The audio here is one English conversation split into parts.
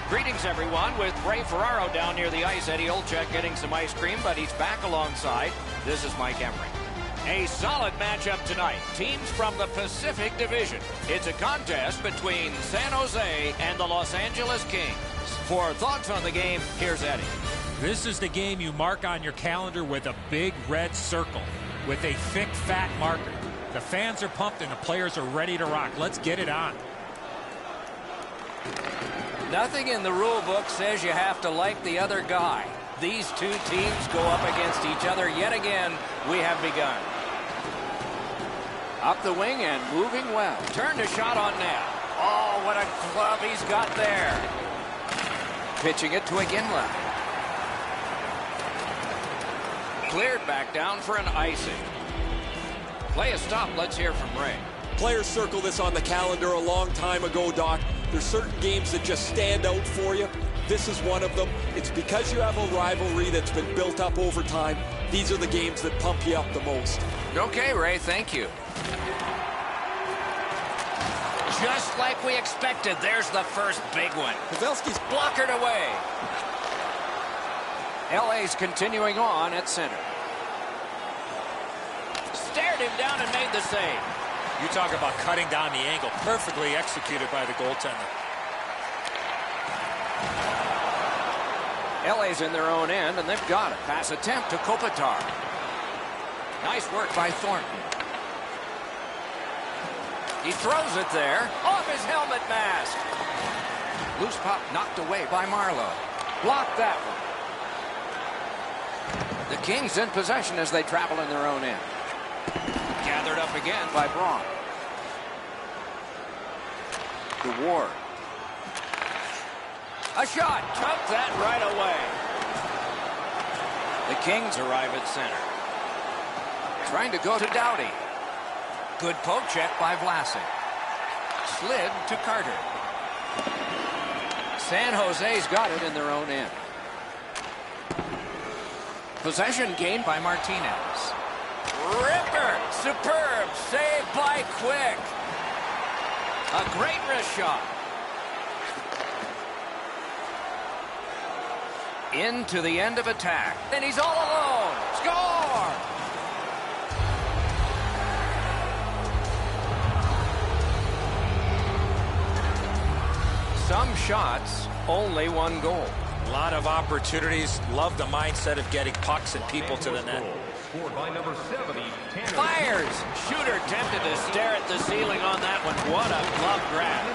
Greetings, everyone, with Ray Ferraro down near the ice. Eddie Olczyk getting some ice cream, but he's back alongside. This is Mike Emery. A solid matchup tonight. Teams from the Pacific Division. It's a contest between San Jose and the Los Angeles Kings. For thoughts on the game, here's Eddie. This is the game you mark on your calendar with a big red circle with a thick, fat marker. The fans are pumped and the players are ready to rock. Let's get it on. Nothing in the rule book says you have to like the other guy. These two teams go up against each other yet again. We have begun. Up the wing and moving well. Turned a shot on net. Oh, what a glove he's got there. Pitching it to Iginla. Cleared back down for an icing. Play a stop. Let's hear from Ray. Players circled this on the calendar a long time ago, Doc. There's certain games that just stand out for you. This is one of them. It's because you have a rivalry that's been built up over time. These are the games that pump you up the most. Okay, Ray, thank you. Just like we expected, there's the first big one. Pavelski's blockered away. LA's continuing on at center. Stared him down and made the save. You talk about cutting down the angle. Perfectly executed by the goaltender. LA's in their own end, and they've got it. Pass attempt to Kopitar. Nice work by Thornton. He throws it there. Off his helmet mask. Loose puck knocked away by Marlowe. Blocked that one. The Kings in possession as they travel in their own end. Gathered up again by Braun. To Ward. A shot. Took that right away. The Kings arrive at center. Trying to go to Doughty. Good poke check by Vlasic. Slid to Carter. San Jose's got it in their own end. Possession gained by Martinez. Ripper! Superb! Saved by Quick. A great wrist shot. Into the end of attack. And he's all alone. Score! Some shots, only one goal. A lot of opportunities. Love the mindset of getting pucks and people to the net. Fires! Shooter tempted to stare at the ceiling on that one. What a glove grab.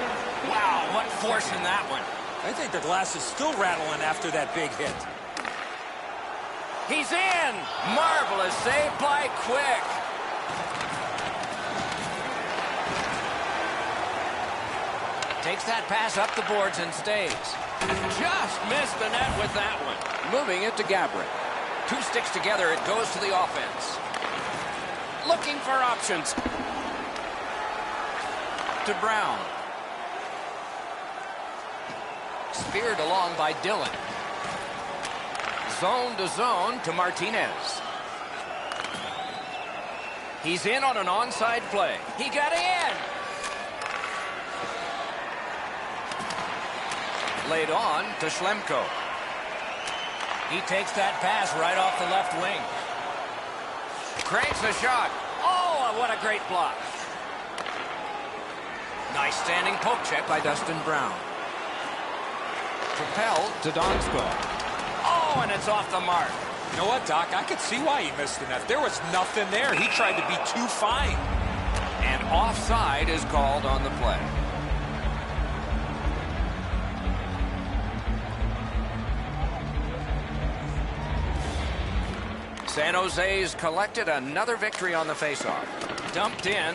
Wow, what force in that one. I think the glass is still rattling after that big hit. He's in! Marvelous save by Quick. Takes that pass up the boards and stays. Just missed the net with that one. Moving it to Gabrick. Two sticks together, it goes to the offense. Looking for options. To Brown. Speared along by Dillon. Zone to zone to Martinez. He's in on an onside play. He got in. Laid on to Schlemko. He takes that pass right off the left wing. Cranks a shot. Oh, what a great block. Nice standing poke check by Dustin Brown. Propelled to Donskoy. Oh, and it's off the mark. You know what, Doc? I could see why he missed the net. There was nothing there. He tried to be too fine. And offside is called on the play. San Jose's collected another victory on the faceoff. Dumped in.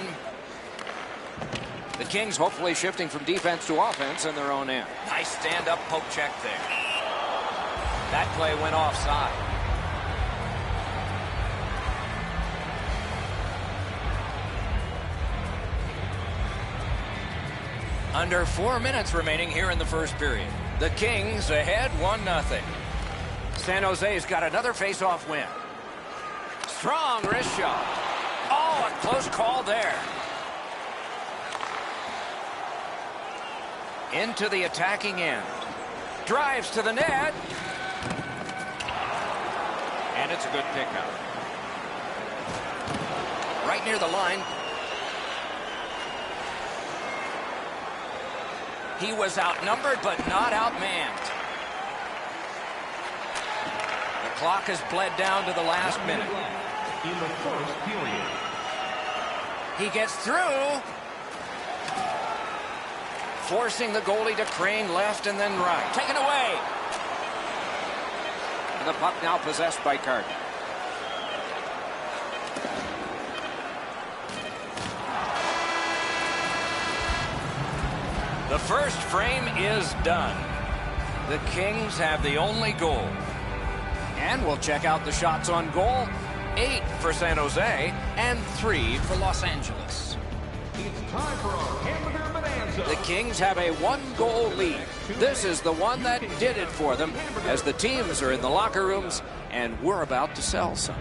The Kings hopefully shifting from defense to offense in their own end. Nice stand-up poke check there. That play went offside. Under 4 minutes remaining here in the first period. The Kings ahead 1-0. San Jose's got another face-off win. Strong wrist shot. Oh, a close call there. Into the attacking end. Drives to the net. And it's a good pickup. Right near the line. He was outnumbered but not outmanned. The clock has bled down to the last minute. In the first period. He gets through. Forcing the goalie to crane left and then right. Taken away. And the puck now possessed by Carter. The first frame is done. The Kings have the only goal. And we'll check out the shots on goal. 8 for San Jose and 3 for Los Angeles. It's time for our hamburger bonanza. The Kings have a 1-goal lead. This is the one that did it for them as the teams are in the locker rooms and we're about to sell some.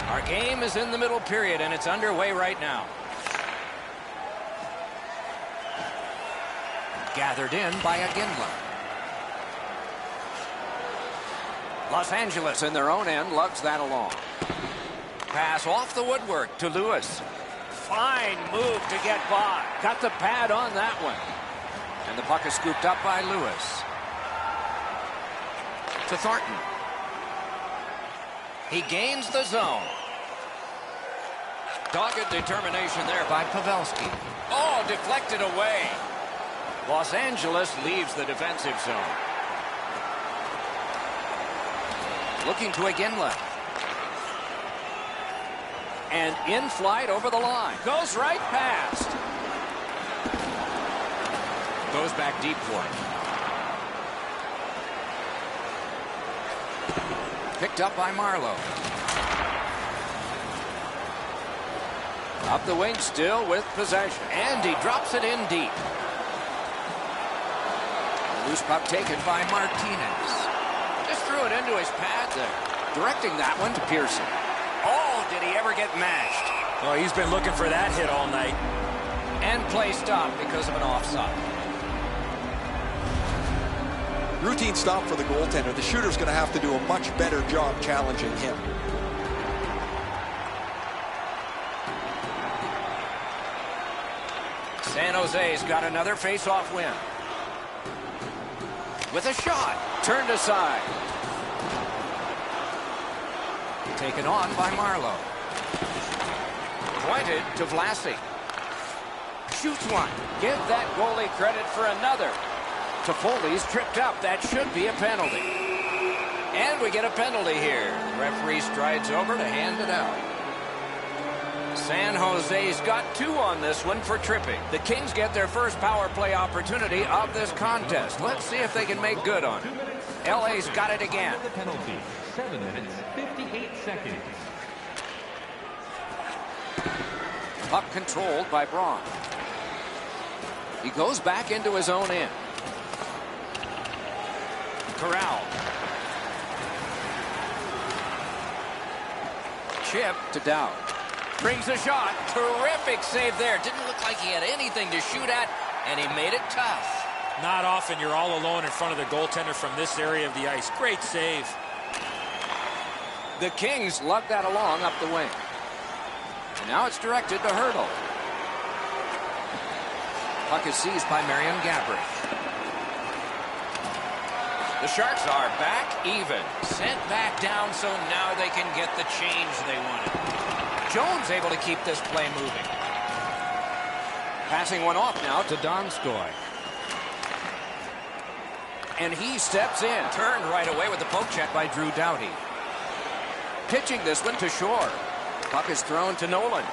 Our game is in the middle period, and it's underway right now. Gathered in by Iginla. Los Angeles in their own end lugs that along. Pass off the woodwork to Lewis. Fine move to get by. Got the pad on that one. And the puck is scooped up by Lewis. To Thornton. He gains the zone. Dogged determination there by Pavelski. Oh, deflected away. Los Angeles leaves the defensive zone. Looking to Iginla. And in flight over the line. Goes right past. Goes back deep for it. Picked up by Marlowe. Up the wing still with possession. And he drops it in deep. Loose puck taken by Martinez. Just threw it into his pad there. Directing that one to Pearson. Oh, did he ever get mashed? Well, he's been looking for that hit all night. And play stopped because of an offside. Routine stop for the goaltender. The shooter's going to have to do a much better job challenging him. San Jose's got another face-off win. With a shot. Turned aside. Taken on by Marlowe. Pointed to Vlasic. Shoots one. Give that goalie credit for another. Toffoli's tripped up. That should be a penalty. And we get a penalty here. The referee strides over to hand it out. San Jose's got 2 on this one for tripping. The Kings get their first power play opportunity of this contest. Let's see if they can make good on it. LA's got it again. The penalty, 7 minutes, 58 seconds. Puck controlled by Braun. He goes back into his own end. Corral. Chip to Dowd. Brings a shot. Terrific save there. Didn't look like he had anything to shoot at, and he made it tough. Not often you're all alone in front of the goaltender from this area of the ice. Great save. The Kings lug that along up the wing. And now it's directed to Hurdle. Puck is seized by Marion Gaborik. The Sharks are back even. Sent back down so now they can get the change they wanted. Jones able to keep this play moving. Passing one off now to Donskoy. And he steps in. Turned right away with the poke check by Drew Doughty. Pitching this one to Shore. Puck is thrown to Nolan.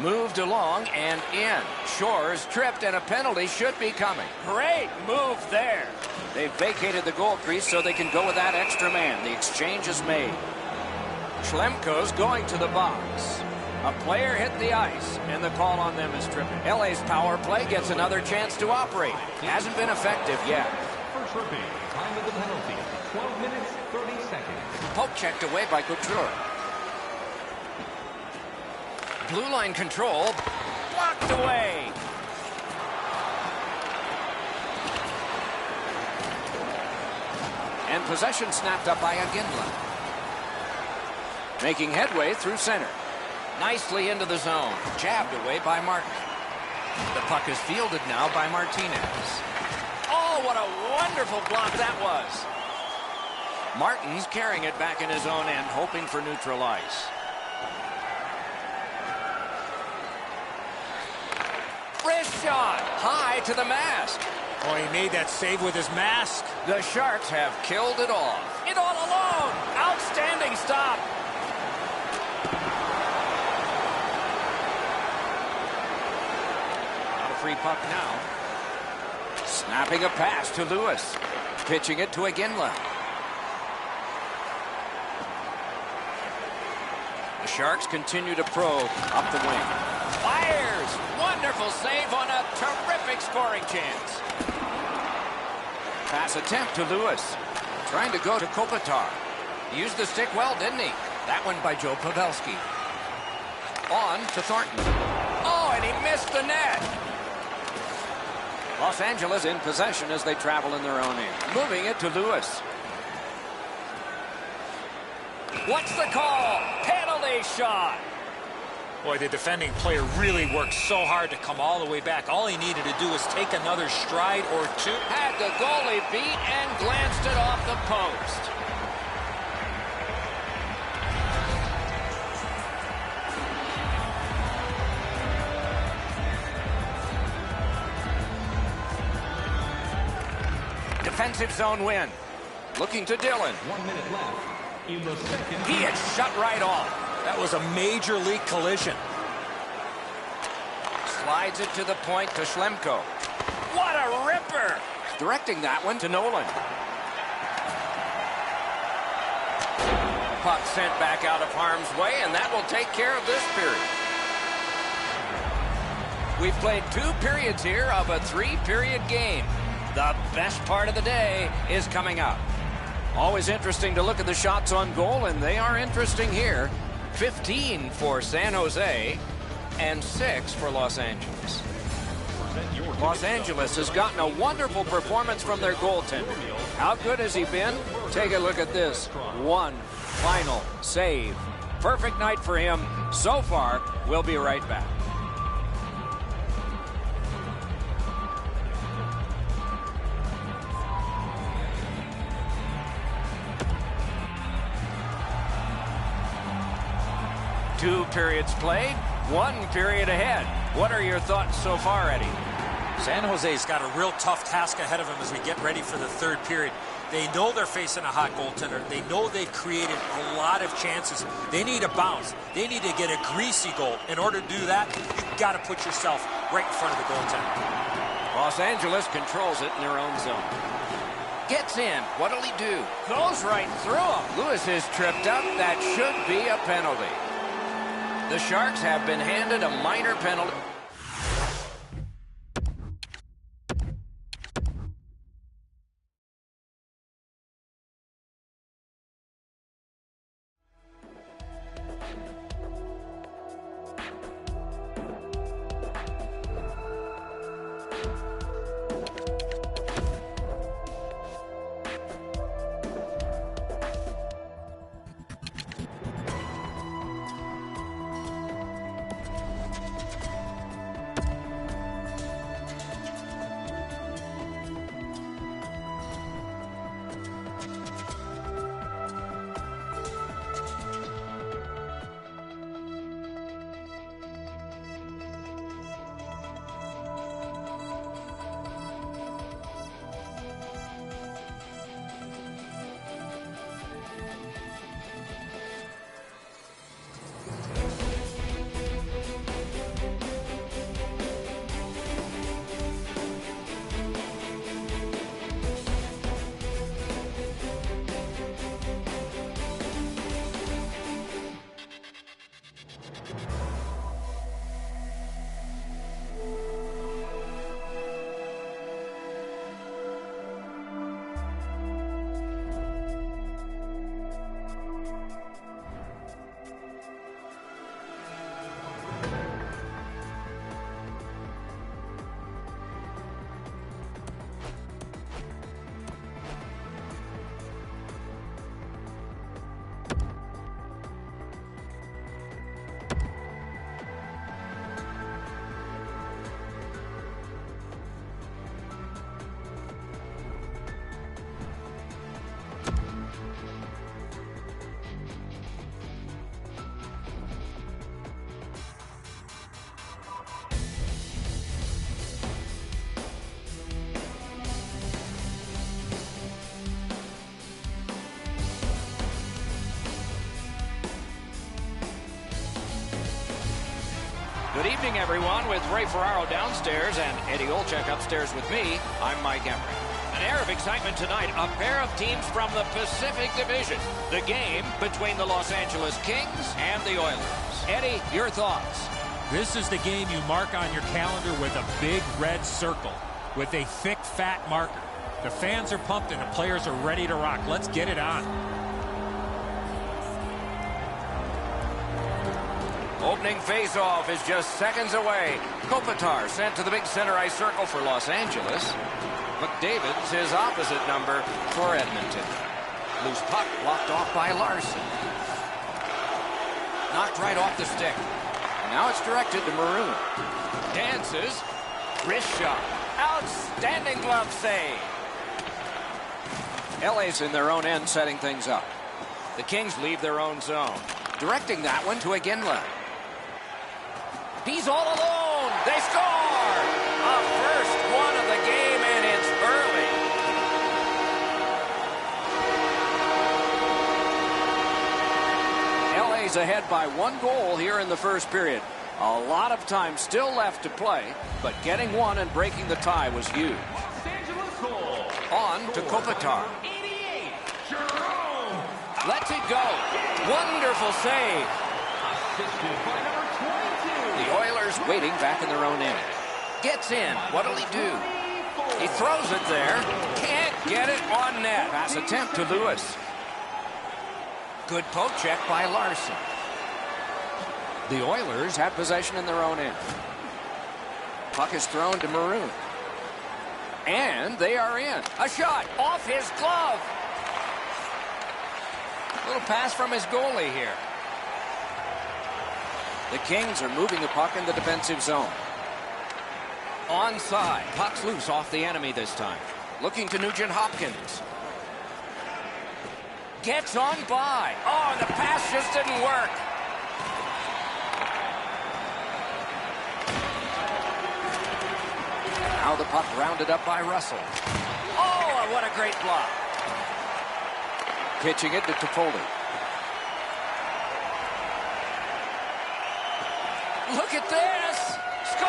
Moved along and in. Shore's tripped and a penalty should be coming. Great move there. They've vacated the goal crease so they can go with that extra man. The exchange is made. Schlemko's going to the box. A player hit the ice, and the call on them is tripping. LA's power play gets another chance to operate. Hasn't been effective yet. First repeat, time of the penalty, 12 minutes, 30 seconds. Poke checked away by Couture. Blue line control, blocked away. And possession snapped up by Aguinla. Making headway through center. Nicely into the zone. Jabbed away by Martin. The puck is fielded now by Martinez. Oh, what a wonderful block that was. Martin's carrying it back in his own end, hoping for neutral ice. Wrist shot. High to the mask. Oh, he made that save with his mask. The Sharks have killed it off. It all alone. Outstanding stop. Free puck now. Snapping a pass to Lewis. Pitching it to Aguinla. The Sharks continue to probe up the wing. Fires! Wonderful save on a terrific scoring chance. Pass attempt to Lewis. Trying to go to Kopitar. Used the stick well, didn't he? That one by Joe Pavelski. On to Thornton. Oh, and he missed the net. Los Angeles in possession as they travel in their own end. Moving it to Lewis. What's the call? Penalty shot. Boy, the defending player really worked so hard to come all the way back. All he needed to do was take another stride or two. Had the goalie beat and glanced it off the post. Defensive zone win. Looking to Dillon. 1 minute left in the second. He had shut right off. That was a major league collision. Slides it to the point to Schlemko. What a ripper! Directing that one to Nolan. Puck sent back out of harm's way, and that will take care of this period. We've played 2 periods here of a 3-period game. The best part of the day is coming up. Always interesting to look at the shots on goal, and they are interesting here. 15 for San Jose and 6 for Los Angeles. Los Angeles has gotten a wonderful performance from their goaltender. How good has he been? Take a look at this. One final save. Perfect night for him so far. We'll be right back. Two periods played, 1 period ahead. What are your thoughts so far, Eddie? San Jose's got a real tough task ahead of them as we get ready for the 3rd period. They know they're facing a hot goaltender. They know they've created a lot of chances. They need a bounce. They need to get a greasy goal. In order to do that, you've got to put yourself right in front of the goaltender. Los Angeles controls it in their own zone. Gets in. What'll he do? Goes right through him. Lewis is tripped up. That should be a penalty. The Sharks have been handed a minor penalty. Good evening, everyone. With Ray Ferraro downstairs and Eddie Olczyk upstairs with me, I'm Mike Emery. An air of excitement tonight. A pair of teams from the Pacific Division. The game between the Los Angeles Kings and the Oilers. Eddie, your thoughts? This is the game you mark on your calendar with a big red circle with a thick, fat marker. The fans are pumped and the players are ready to rock. Let's get it on. Opening face-off is just seconds away. Kopitar sent to the big center ice circle for Los Angeles. McDavid's his opposite number for Edmonton. Loose puck blocked off by Larson. Knocked right off the stick. Now it's directed to Maroon. Dances. Wrist shot. Outstanding glove save. LA's in their own end setting things up. The Kings leave their own zone. Directing that one to Iginla. He's all alone. They score! A first one of the game, and it's early. LA's ahead by 1 goal here in the first period. A lot of time still left to play, but getting one and breaking the tie was huge. On to Kopitar. Lets it go. Wonderful save. The Oilers waiting back in their own end. Gets in. What'll he do? He throws it there. Can't get it on net. Pass attempt to Lewis. Good poke check by Larson. The Oilers have possession in their own end. Puck is thrown to Maroon. And they are in. A shot off his glove. Little pass from his goalie here. The Kings are moving the puck in the defensive zone. Onside. Puck's loose off the enemy this time. Looking to Nugent Hopkins. Gets on by. Oh, and the pass just didn't work. Now the puck rounded up by Russell. Oh, what a great block. Pitching it to Toffoli. Look at this! Score!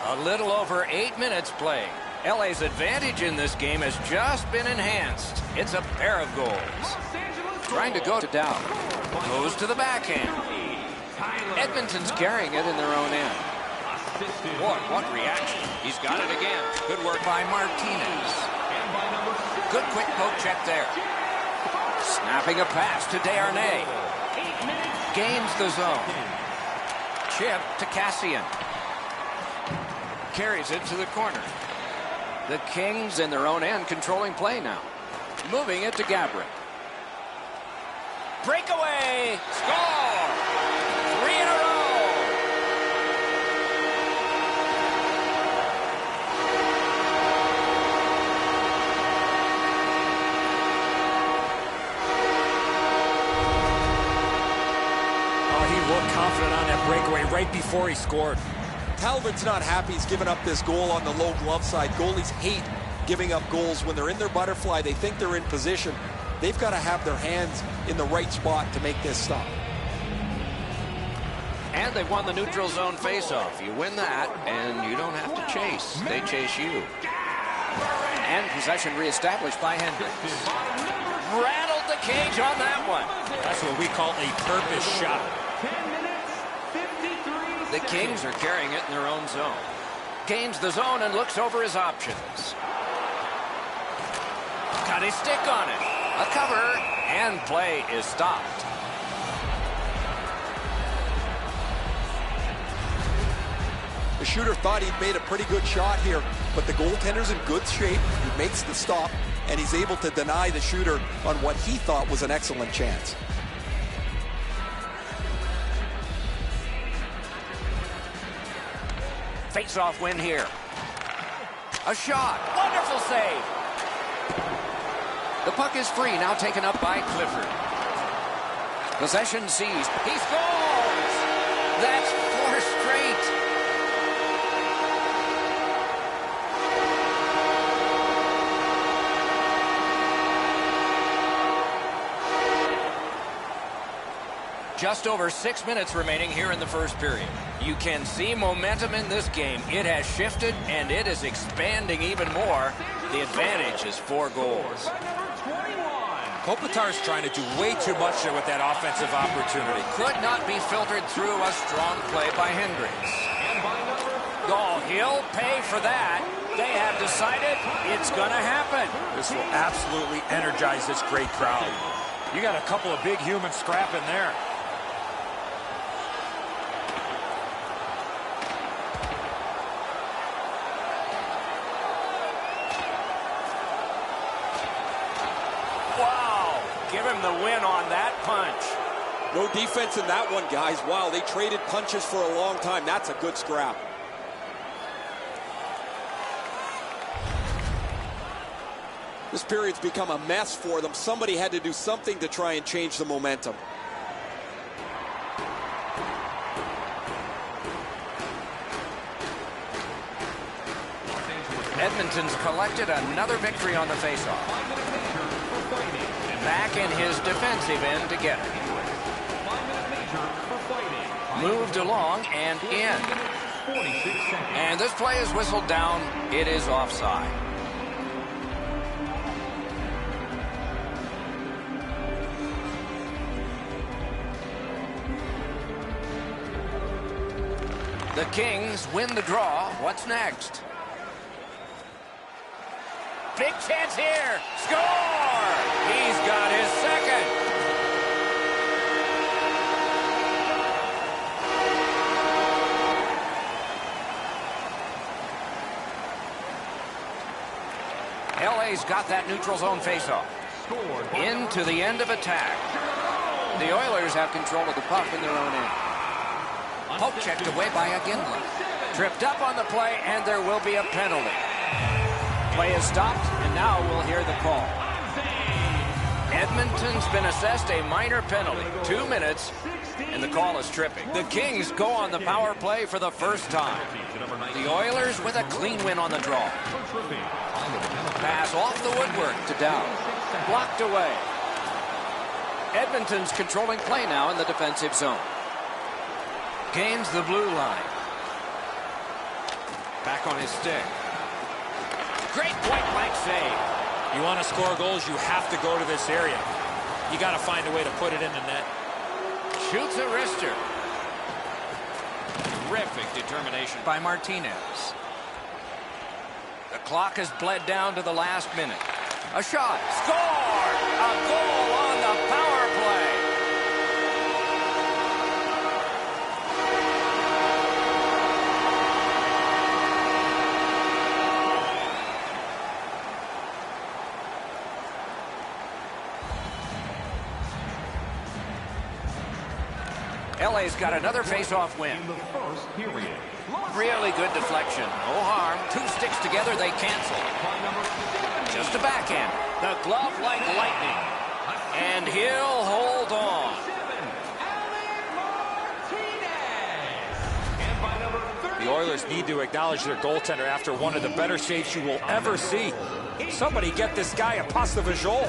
A little over 8 minutes played. LA's advantage in this game has just been enhanced. It's a pair of goals. Trying to go to Dow. Goes to the backhand. Edmonton's carrying it in their own end. Boy, what reaction. He's got it again. Good work by Martinez. Good quick poke check there. Snapping a pass to Desharnais. Gains the zone. Chip to Cassian. Carries it to the corner. The Kings in their own end controlling play now. Moving it to Gabrick. Breakaway! Score! 3 in a row! Oh, he looked confident on that breakaway right before he scored. Talbot's not happy he's given up this goal on the low glove side. Goalies hate giving up goals. When they're in their butterfly, they think they're in position. They've got to have their hands in the right spot to make this stop. And they've won the neutral zone faceoff. You win that, and you don't have to chase. They chase you. And possession reestablished by Hendricks. Rattled the cage on that one. That's what we call a purpose shot. The Kings are carrying it in their own zone. Gains the zone and looks over his options. Got his stick on it. A cover, and play is stopped. The shooter thought he'd made a pretty good shot here, but the goaltender's in good shape. He makes the stop, and he's able to deny the shooter on what he thought was an excellent chance. Face-off win here. A shot. Wonderful save. The puck is free, now taken up by Clifford. Possession seized. He scores! That's 4 straight. Just over 6 minutes remaining here in the first period. You can see momentum in this game. It has shifted, and it is expanding even more. The advantage is 4 goals. Kopitar's trying to do way too much there with that offensive opportunity. Could not be filtered through a strong play by Hendricks. Oh, he'll pay for that. They have decided it's going to happen. This will absolutely energize this great crowd. You got a couple of big humans scrapping there. Wow, give him the win on that punch. No defense in that one, guys. Wow, they traded punches for a long time. That's a good scrap. This period's become a mess for them. Somebody had to do something to try and change the momentum. Edmonton's collected another victory on the faceoff. Back in his defensive end to get it. Moved along and in. And this play is whistled down. It is offside. The Kings win the draw. What's next? Big chance here. Score! He's got his second. LA's got that neutral zone faceoff. Into the end of attack. The Oilers have control of the puck in their own end. Poke checked away by Aginla. Tripped up on the play, and there will be a penalty. Play is stopped, and now we'll hear the call. Edmonton's been assessed a minor penalty. 2 minutes, and the call is tripping. The Kings go on the power play for the first time. The Oilers with a clean win on the draw. Pass off the woodwork to Dow. Blocked away. Edmonton's controlling play now in the defensive zone. Gains the blue line. Back on his stick. Great point-blank save. You want to score goals, you have to go to this area. You got to find a way to put it in the net. Shoots a wrister. Terrific determination by Martinez. The clock has bled down to the last minute. A shot. Score! A goal on the power play. LA's got another face-off win. Really good deflection. No harm. 2 sticks together, they cancel. Just a backhand. The glove like lightning. And he'll hold on. The Oilers need to acknowledge their goaltender after one of the better saves you will ever see. Somebody get this guy a pass de visual.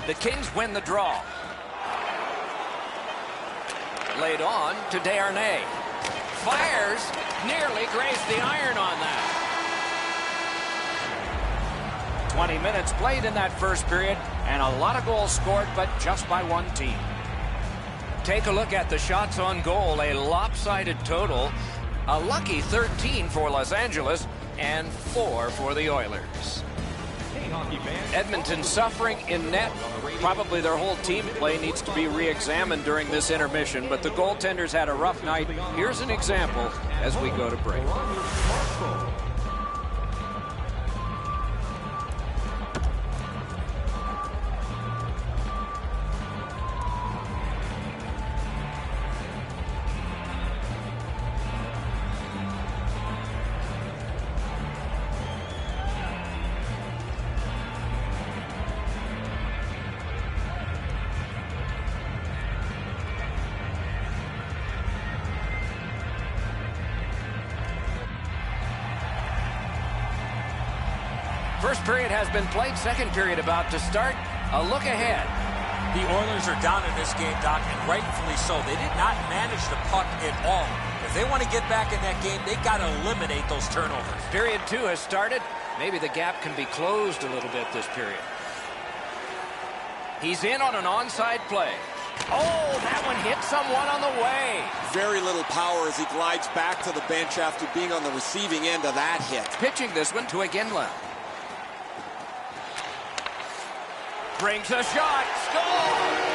The Kings win the draw. Laid on to Desharnais. Fires. Nearly grazed the iron on that. 20 minutes played in that first period, and a lot of goals scored, but just by one team. Take a look at the shots on goal. A lopsided total. A lucky 13 for Los Angeles and 4 for the Oilers. Edmonton suffering in net. Probably their whole team play needs to be re-examined during this intermission, but the goaltenders had a rough night. Here's an example as we go to break. First period has been played. Second period about to start. A look ahead. The Oilers are down in this game, Doc, and rightfully so. They did not manage the puck at all. If they want to get back in that game, they got to eliminate those turnovers. Period 2 has started. Maybe the gap can be closed a little bit this period. He's in on an onside play. Oh, that one hit someone on the way. Very little power as he glides back to the bench after being on the receiving end of that hit. Pitching this one to Iginla. Brings a shot. Score!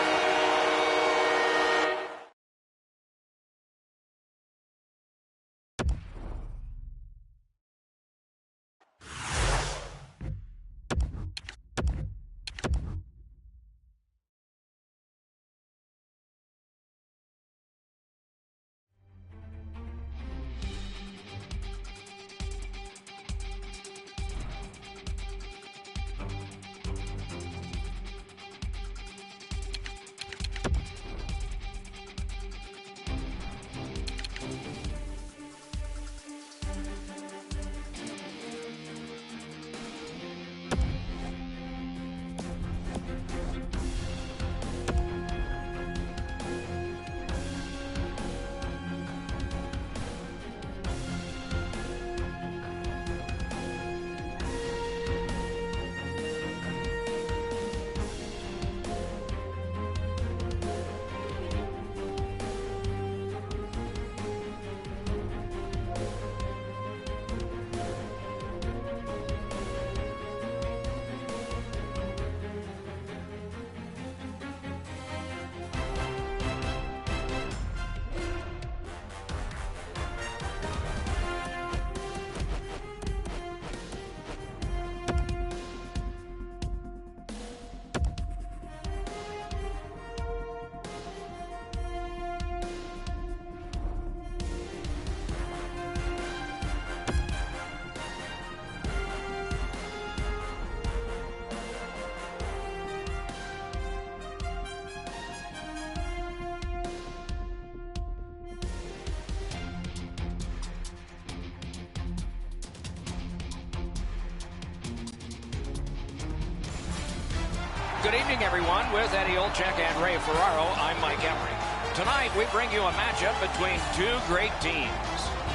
Good evening, everyone. With Eddie Olczyk and Ray Ferraro, I'm Mike Emery. Tonight, we bring you a matchup between two great teams.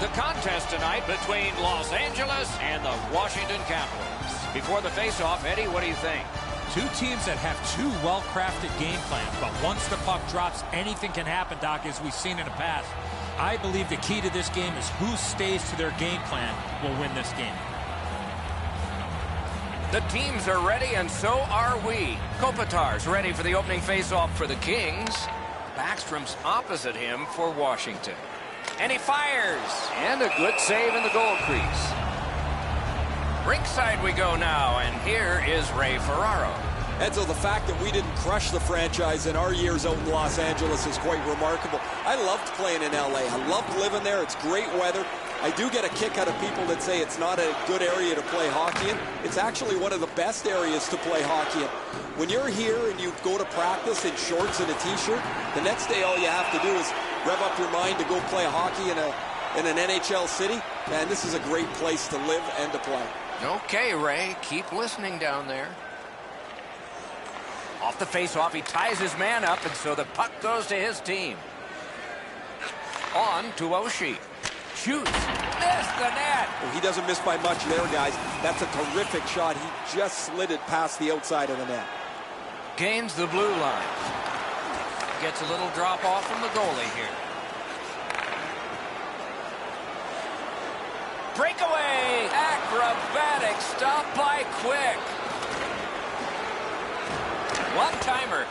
The contest tonight between Los Angeles and the Washington Capitals. Before the face-off, Eddie, what do you think? Two teams that have two well-crafted game plans, but once the puck drops, anything can happen, Doc, as we've seen in the past. I believe the key to this game is who stays to their game plan will win this game. The teams are ready, and so are we. Kopitar's ready for the opening face-off for the Kings. Backstrom's opposite him for Washington. And he fires. And a good save in the goal crease. Rinkside we go now, and here is Ray Ferraro. Enzo, the fact that we didn't crush the franchise in our years out in Los Angeles is quite remarkable. I loved playing in LA. I loved living there. It's great weather. I do get a kick out of people that say it's not a good area to play hockey in. It's actually one of the best areas to play hockey in. When you're here and you go to practice in shorts and a t-shirt, the next day all you have to do is rev up your mind to go play hockey in an NHL city. Man, this is a great place to live and to play. Okay, Ray, keep listening down there. Off the face-off, he ties his man up, and so the puck goes to his team. On to Oshie. Shoots. Missed the net. Oh, he doesn't miss by much there, guys. That's a terrific shot. He just slid it past the outside of the net. Gains the blue line. Gets a little drop off from the goalie here. Breakaway. Acrobatic stop by Quick. One-timer.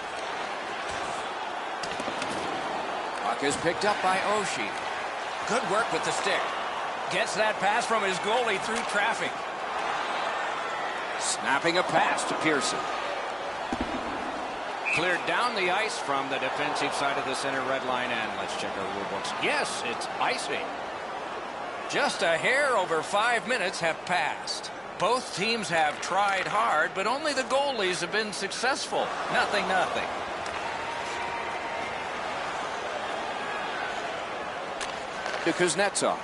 Puck is picked up by Oshie. Good work with the stick. Gets that pass from his goalie through traffic. Snapping a pass to Pearson. Cleared down the ice from the defensive side of the center red line, and let's check our rule books. Yes, it's icing. Just a hair over 5 minutes have passed. Both teams have tried hard, but only the goalies have been successful. Nothing. To Kuznetsov.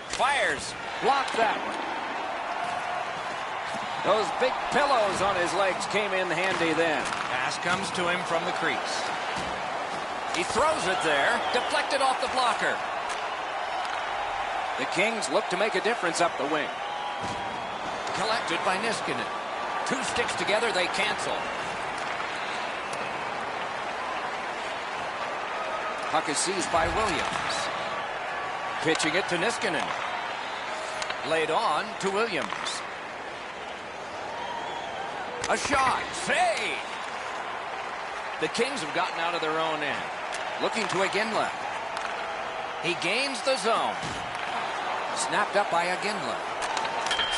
Fires. Blocked that one. Those big pillows on his legs came in handy then. Pass comes to him from the crease. He throws it there, deflected off the blocker. The Kings look to make a difference up the wing. Collected by Niskanen. Two sticks together, they cancel. Puck is seized by Williams. Pitching it to Niskanen. Laid on to Williams. A shot. Save! The Kings have gotten out of their own end. Looking to Iginla. He gains the zone. Snapped up by Iginla.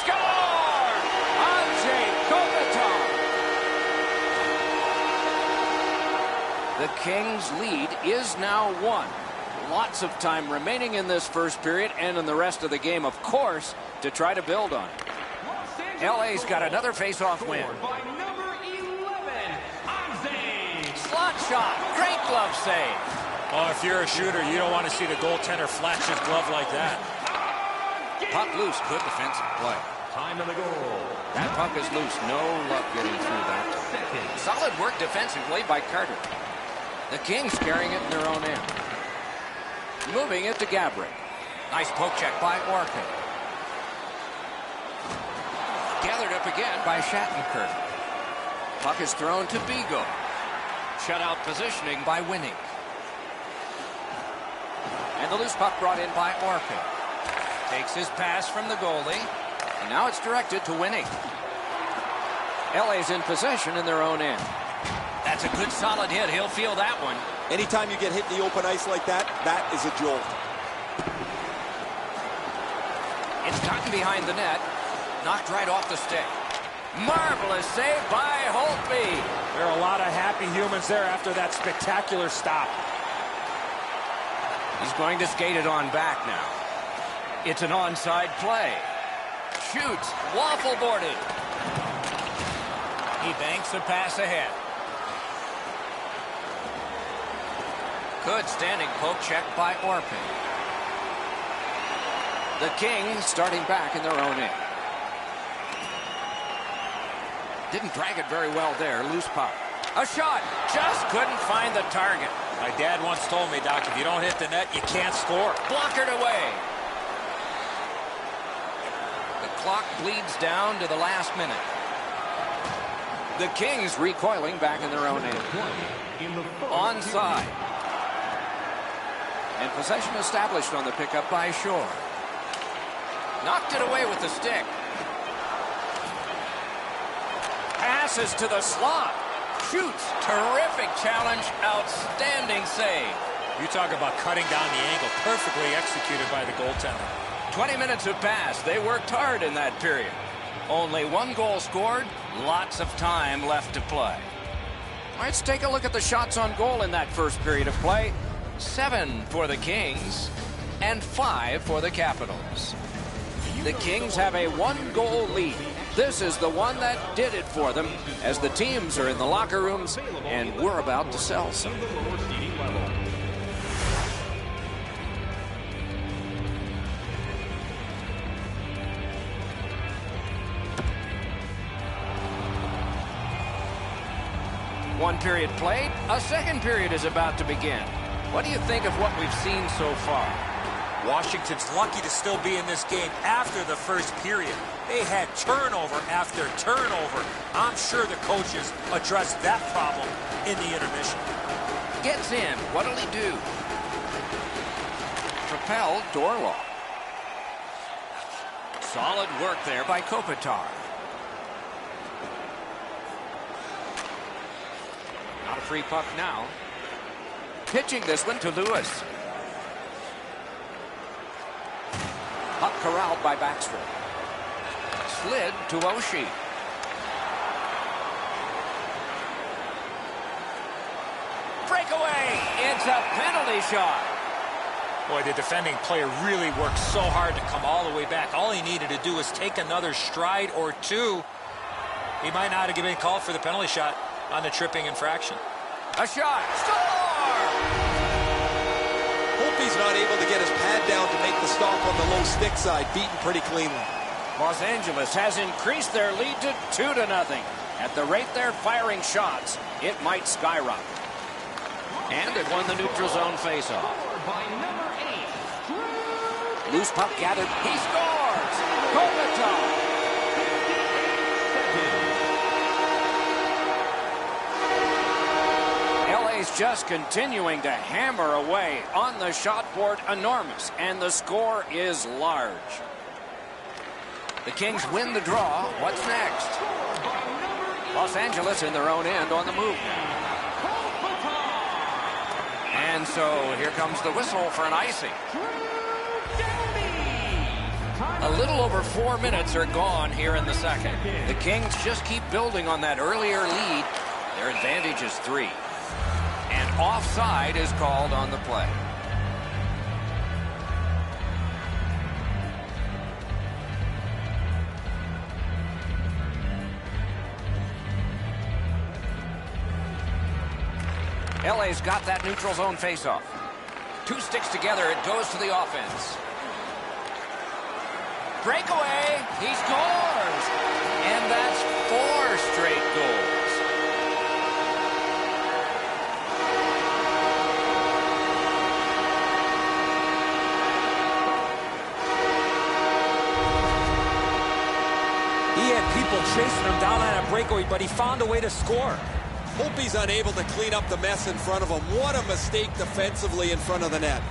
Score! Andrei Kopitar! The Kings' lead is now 1. Lots of time remaining in this first period and in the rest of the game, of course, to try to build on it. LA's got another face-off win. By number 11, Slot shot. Great glove save. Oh, if you're a shooter, you don't want to see the goaltender flash his glove like that. Puck loose. Good defensive play. time of the goal. That puck is loose. No luck getting through that. Solid work defensively by Carter. The Kings carrying it in their own end. Moving it to Gabrick. Nice poke check by Orpik. Gathered up again by Shattenkirk. Puck is thrown to Beagle. Shutout positioning by Winning. And the loose puck brought in by Orpik. Takes his pass from the goalie. And now it's directed to Winning. LA's in possession in their own end. That's a good solid hit. He'll feel that one. Anytime you get hit in the open ice like that, that is a jolt. It's gotten behind the net. Knocked right off the stick. Marvelous save by Holtby. There are a lot of happy humans there after that spectacular stop. He's going to skate it on back now. It's an onside play. Shoots. Waffle boarded. He banks a pass ahead. Good standing poke check by Orpik. The Kings starting back in their own end. Didn't drag it very well there. Loose puck. A shot. Just couldn't find the target. My dad once told me, Doc, if you don't hit the net, you can't score. Blockered away. The clock bleeds down to the last minute. The Kings recoiling back in their own end. Onside. And possession established on the pickup by Shore. Knocked it away with the stick. Passes to the slot. Shoots. Terrific challenge. Outstanding save. You talk about cutting down the angle. Perfectly executed by the goaltender. 20 minutes have passed. They worked hard in that period. Only one goal scored. Lots of time left to play. Let's take a look at the shots on goal in that first period of play. 7 for the Kings and 5 for the Capitals. The Kings have a 1-goal lead. This is the one that did it for them as the teams are in the locker rooms and we're about to sell some. One period played, a second period is about to begin. What do you think of what we've seen so far? Washington's lucky to still be in this game after the first period. They had turnover after turnover. I'm sure the coaches addressed that problem in the intermission. Gets in. What'll he do? Propelled to Orlov. Solid work there by Kopitar. Not a free puck now. Pitching this one to Lewis. Puck corralled by Backstrom. Slid to Oshie. Breakaway. It's a penalty shot. Boy, the defending player really worked so hard to come all the way back. All he needed to do was take another stride or two. He might not have been called for the penalty shot on the tripping infraction. A shot. Score! Hope he's not able to get his pad down to make the stop on the low stick side. Beaten pretty cleanly. Los Angeles has increased their lead to 2-0. At the rate they're firing shots, it might skyrocket. And they've won the neutral zone faceoff. Loose puck gathered. He scores! Kopitar! LA's just continuing to hammer away on the shot board. Enormous. And the score is large. The Kings win the draw. What's next? Los Angeles in their own end on the move now. And so here comes the whistle for an icing. A little over 4 minutes are gone here in the second. The Kings just keep building on that earlier lead. Their advantage is 3. And offside is called on the play. LA's got that neutral zone faceoff. 2 sticks together, it goes to the offense. Breakaway, he scores! And that's 4 straight goals. He had people chasing him down on a breakaway, but he found a way to score. Hope he's unable to clean up the mess in front of him. What a mistake defensively in front of the net.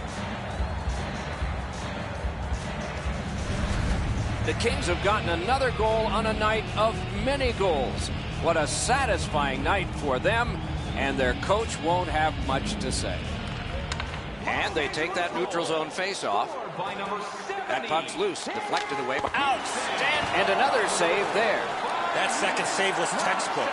The Kings have gotten another goal on a night of many goals. What a satisfying night for them, and their coach won't have much to say. And they take that neutral zone faceoff. That puck's loose, deflected away. Outstanding! And another save there. That second save was textbook.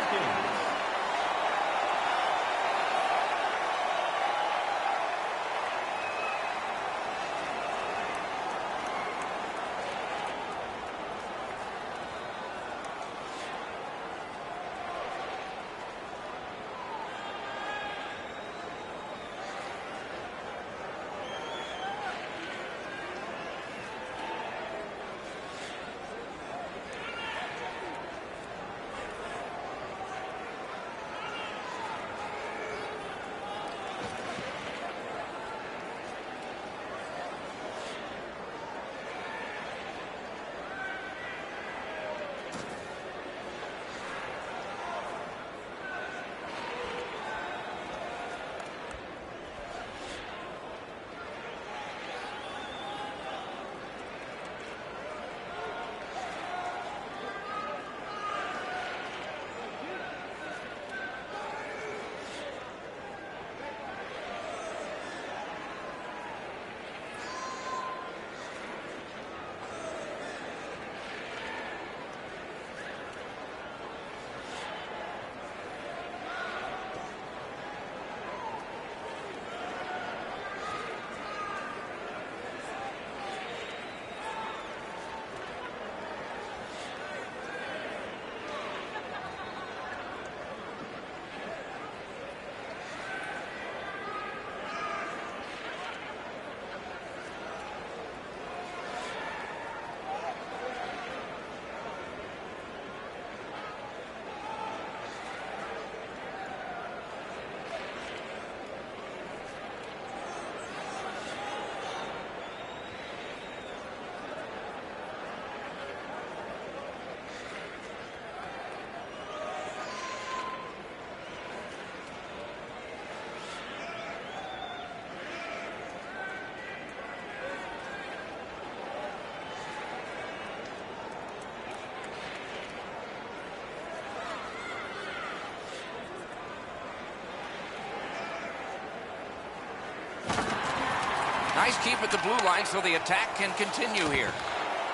Nice keep at the blue line so the attack can continue here.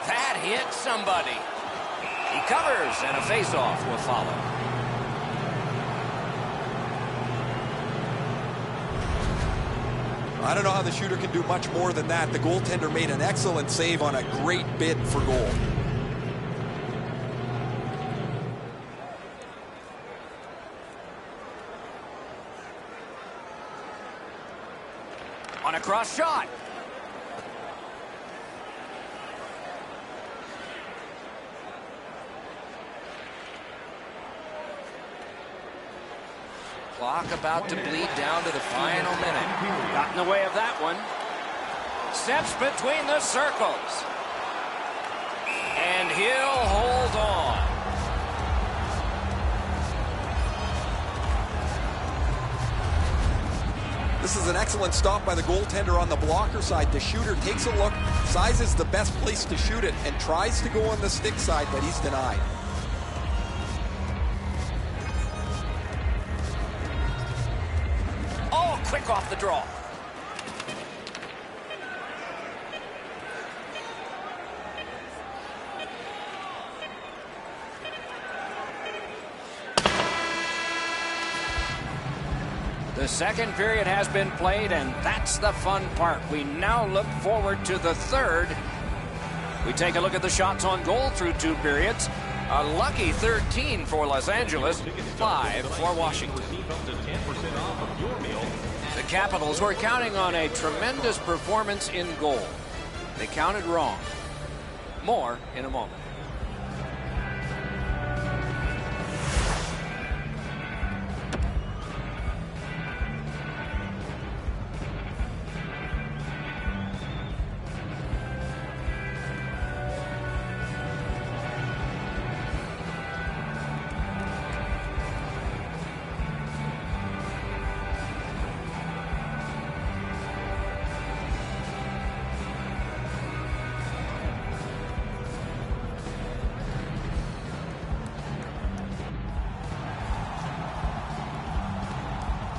That hit somebody. He covers, and a face-off will follow. I don't know how the shooter can do much more than that. The goaltender made an excellent save on a great bid for goal. On a cross shot. Clock about to bleed down to the final minute. Got in the way of that one. Steps between the circles. And he'll hold on. This is an excellent stop by the goaltender on the blocker side. The shooter takes a look, sizes the best place to shoot it, and tries to go on the stick side, but he's denied. Oh, quick off the draw. The second period has been played, and that's the fun part. We now look forward to the third. We take a look at the shots on goal through 2 periods. A lucky 13 for Los Angeles, 5 for Washington. The Capitals were counting on a tremendous performance in goal. They counted wrong. More in a moment.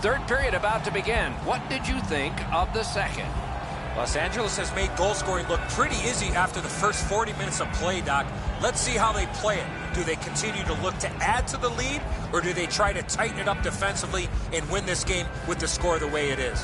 Third period about to begin. What did you think of the second? Los Angeles has made goal scoring look pretty easy after the first 40 minutes of play, Doc. Let's see how they play it. Do they continue to look to add to the lead, or do they try to tighten it up defensively and win this game with the score the way it is?